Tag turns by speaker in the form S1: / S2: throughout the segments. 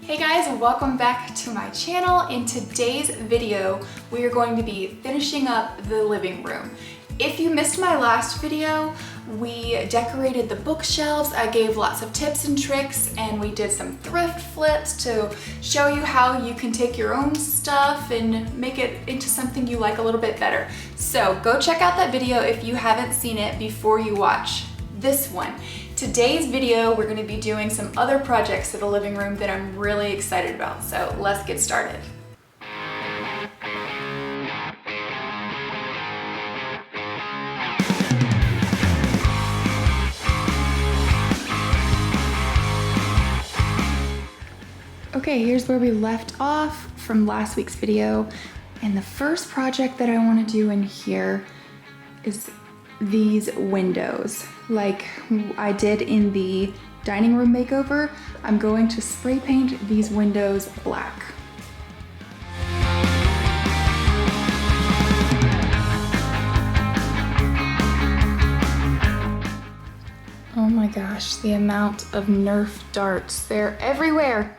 S1: Hey guys, welcome back to my channel. In today's video, we are going to be finishing up the living room. If you missed my last video, we decorated the bookshelves. I gave lots of tips and tricks, and we did some thrift flips to show you how you can take your own stuff and make it into something you like a little bit better. So go check out that video if you haven't seen it before you watch this one. Today's video, we're gonna be doing some other projects for the living room that I'm really excited about. So let's get started. Okay, here's where we left off from last week's video. And the first project that I wanna do in here is these windows. Like I did in the dining room makeover, I'm going to spray paint these windows black. Oh my gosh, the amount of Nerf darts, they're everywhere.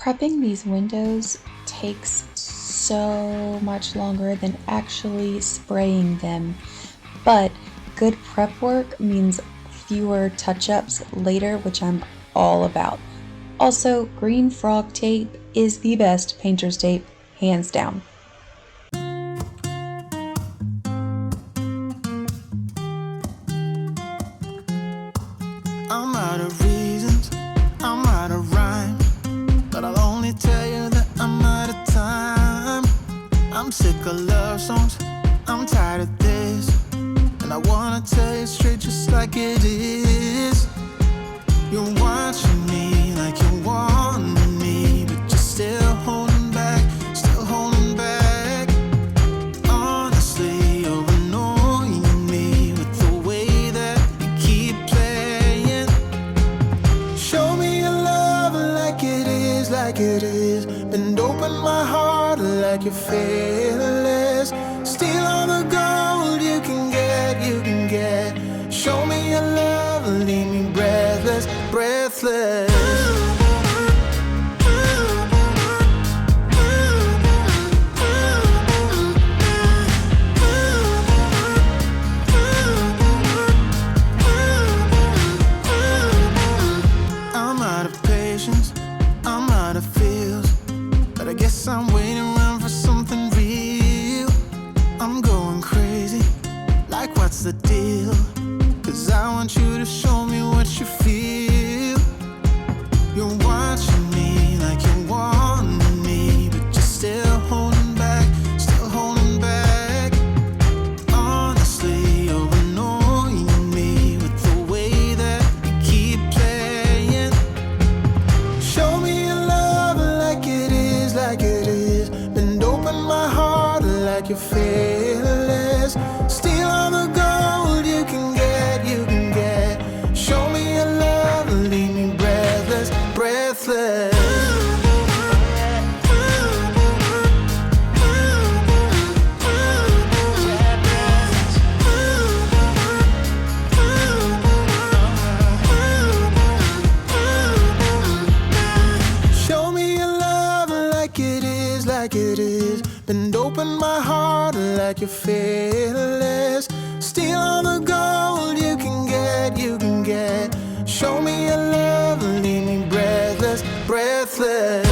S1: Prepping these windows takes so much longer than actually spraying them, but good prep work means fewer touch-ups later, which I'm all about. Also, green frog tape is the best painter's tape, hands down.
S2: I'm out of reasons, I'm out of rhyme, but I'll only tell you that I'm out of time. I'm sick of love songs, I'm tired of this, and I wanna tell you straight just like it is. You're watching me like you want me, but you're still holding back, still holding back. Honestly, you're annoying me with the way that you keep playing. Show me your love like it is, like it is. Bend open my heart like you're fearless. Steal all the gold you can get, you can get. Show me your love, leave me breathless, breathless. I'm out of patience, I'm out of feels, but I guess I'm waiting around for something real. I'm going crazy, like what's the deal? 'Cause I want you to show me what you feel. You're watching me like you want me, but you're still holding back, still holding back. Honestly, you're annoying me with the way that you keep playing. Show me your love like it is, like it is. Bend open my heart like you're fearless. Steal all the gold you can get, you can get. Show me your love, leave me breathless, breathless. Show me your love like it is, like it is. Bend open my heart like you're fearless. Steal all the gold you can get, you can get. Show me your love, leave me breathless, breathless.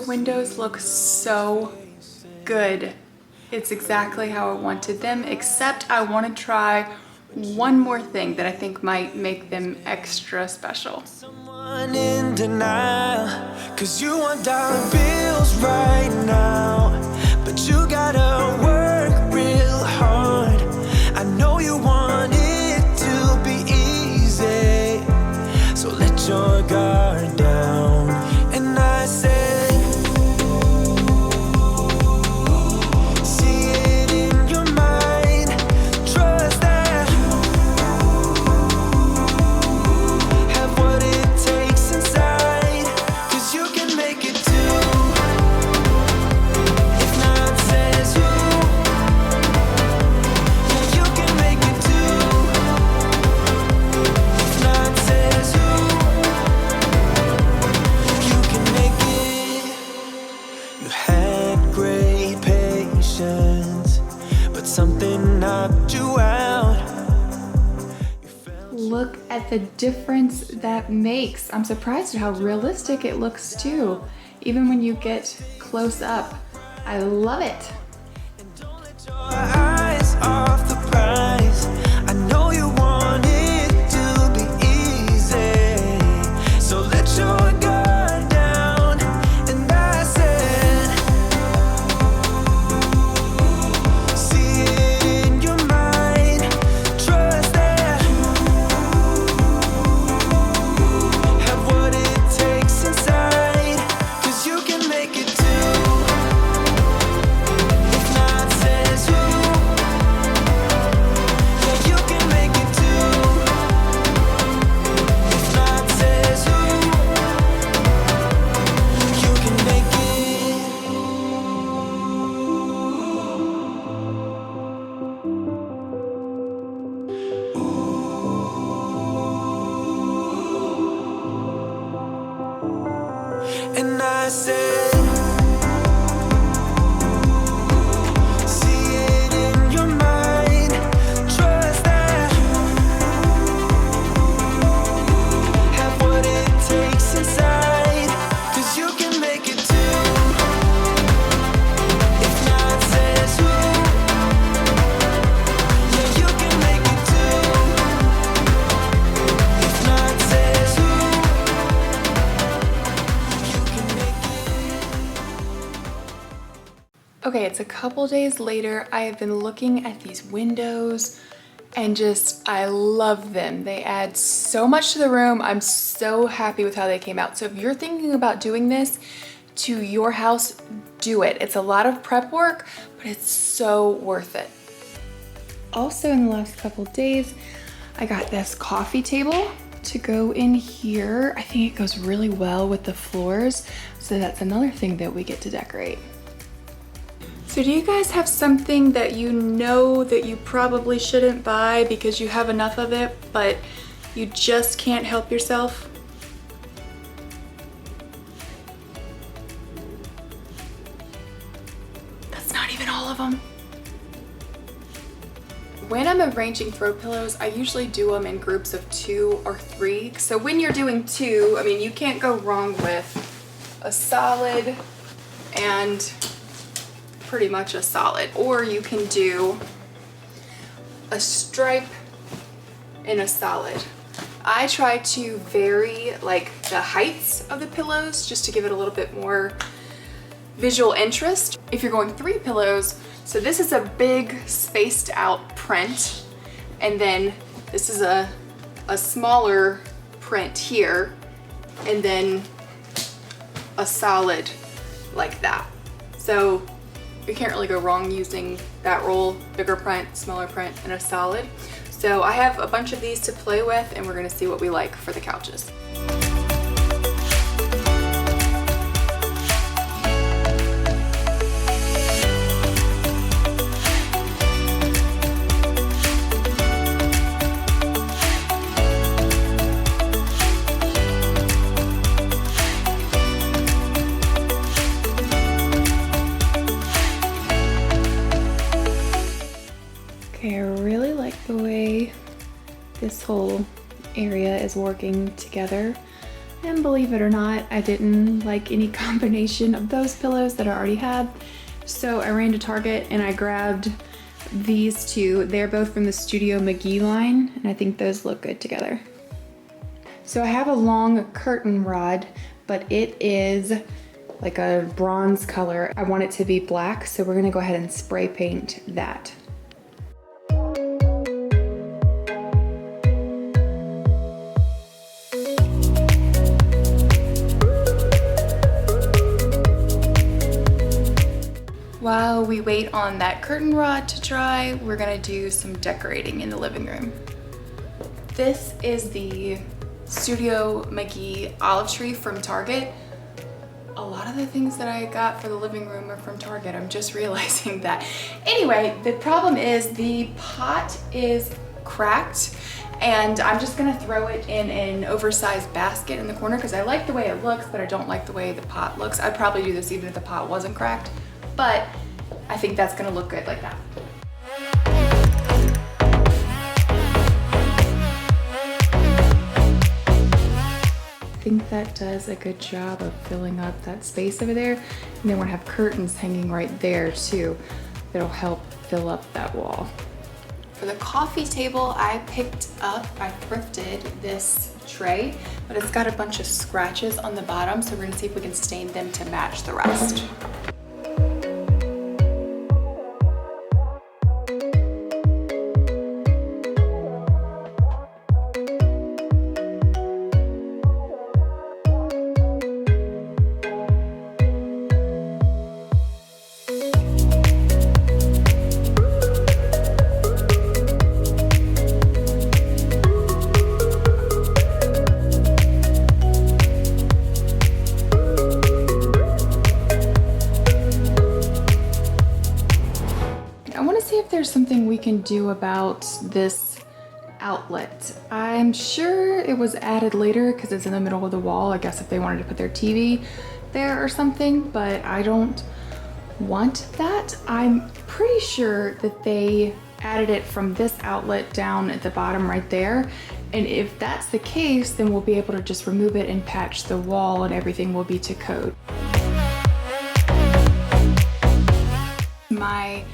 S1: The windows look so good. It's exactly how I wanted them, except I want to try one more thing that I think might make them extra special.
S2: Someone in denial, 'cause you want dollar bills right now, but you gotta work real hard. I know you want it to be easy, so let your guard down. And I said,
S1: Look at the difference that makes. I'm surprised at how realistic it looks too, even when you get close up. I love it.
S2: Don't let your eyes off the prize. I know you want it to be easy, so let your guard down. And I said, see it in your mind, trust that, have what it takes inside, 'cause you can make it too. And I said, see it in your mind, trust that, have what it takes inside, 'cause you can make it too. If not, says who? Yeah, you can make it too. If not, says who?
S1: Okay, it's a couple days later. I have been looking at these windows and I love them. They add so much to the room. I'm so happy with how they came out. So if you're thinking about doing this to your house, do it. It's a lot of prep work, but it's so worth it. Also in the last couple days, I got this coffee table to go in here. I think it goes really well with the floors. So that's another thing that we get to decorate. So do you guys have something that you know that you probably shouldn't buy because you have enough of it, but you just can't help yourself? That's not even all of them. When I'm arranging throw pillows, I usually do them in groups of 2 or 3. So when you're doing 2, I mean, you can't go wrong with a solid and pretty much a solid, or you can do a stripe and a solid. I try to vary like the heights of the pillows just to give it a little bit more visual interest. If you're going 3 pillows, so this is a big spaced out print, and then this is a smaller print here, and then a solid like that. So you can't really go wrong using that roll, bigger print, smaller print, and a solid. So I have a bunch of these to play with, and we're gonna see what we like for the couches. Okay, I really like the way this whole area is working together. And believe it or not, I didn't like any combination of those pillows that I already had. So I ran to Target and I grabbed these two. They're both from the Studio McGee line, and I think those look good together. So I have a long curtain rod, but it is like a bronze color. I want it to be black, so we're gonna go ahead and spray paint that. While we wait on that curtain rod to dry, we're gonna do some decorating in the living room. This is the Studio McGee olive tree from Target. A lot of the things that I got for the living room are from Target. I'm just realizing that. Anyway, the problem is the pot is cracked, and I'm just gonna throw it in an oversized basket in the corner because I like the way it looks, but I don't like the way the pot looks. I'd probably do this even if the pot wasn't cracked, but I think that's gonna look good like that. I think that does a good job of filling up that space over there. And then we're gonna have curtains hanging right there too. That'll help fill up that wall. For the coffee table, I thrifted this tray, but it's got a bunch of scratches on the bottom, so we're gonna see if we can stain them to match the rest. There's something we can do about this outlet. I'm sure it was added later because it's in the middle of the wall. I guess if they wanted to put their TV there or something, but I don't want that. I'm pretty sure that they added it from this outlet down at the bottom right there. And if that's the case, then we'll be able to just remove it and patch the wall and everything will be to code. My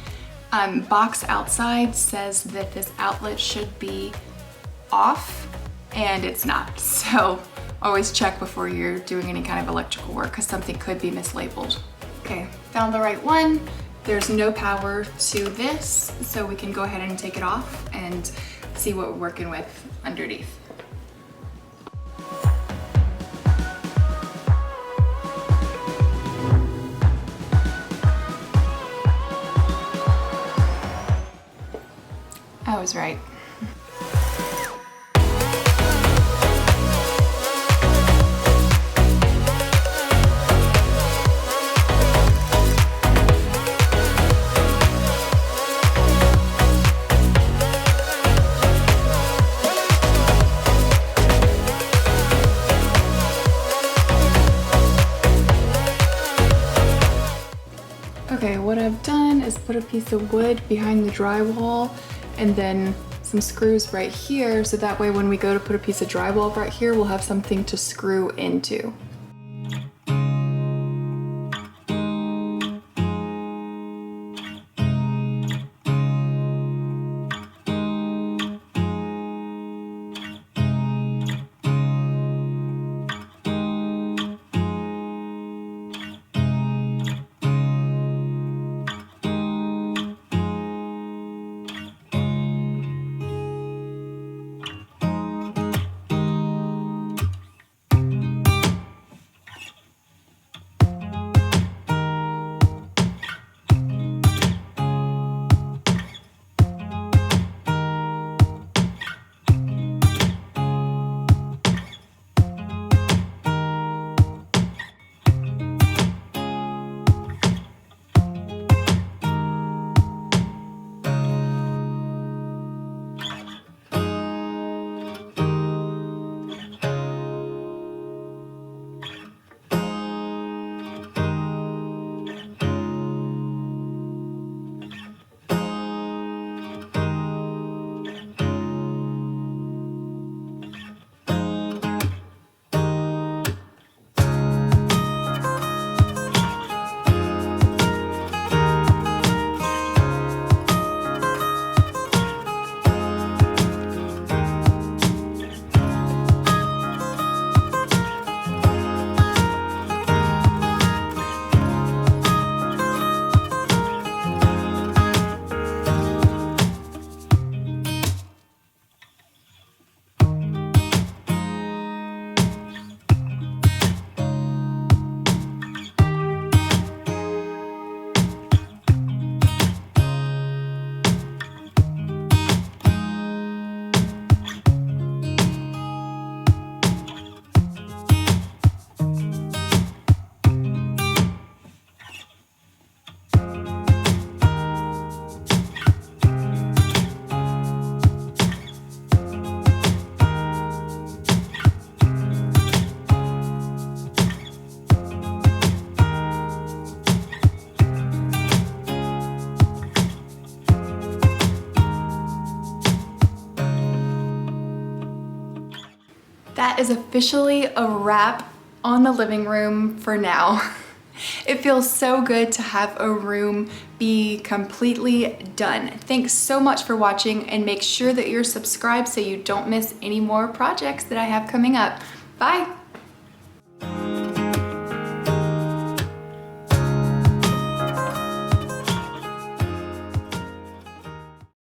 S1: box outside says that this outlet should be off, and it's not. So always check before you're doing any kind of electrical work because something could be mislabeled. Okay, found the right one. There's no power to this, so we can go ahead and take it off and see what we're working with underneath. I was right. Okay, what I've done is put a piece of wood behind the drywall and then some screws right here, so that way when we go to put a piece of drywall right here, we'll have something to screw into. that is officially a wrap on the living room for now. It feels so good to have a room be completely done. Thanks so much for watching, and make sure that you're subscribed so you don't miss any more projects that I have coming up. Bye.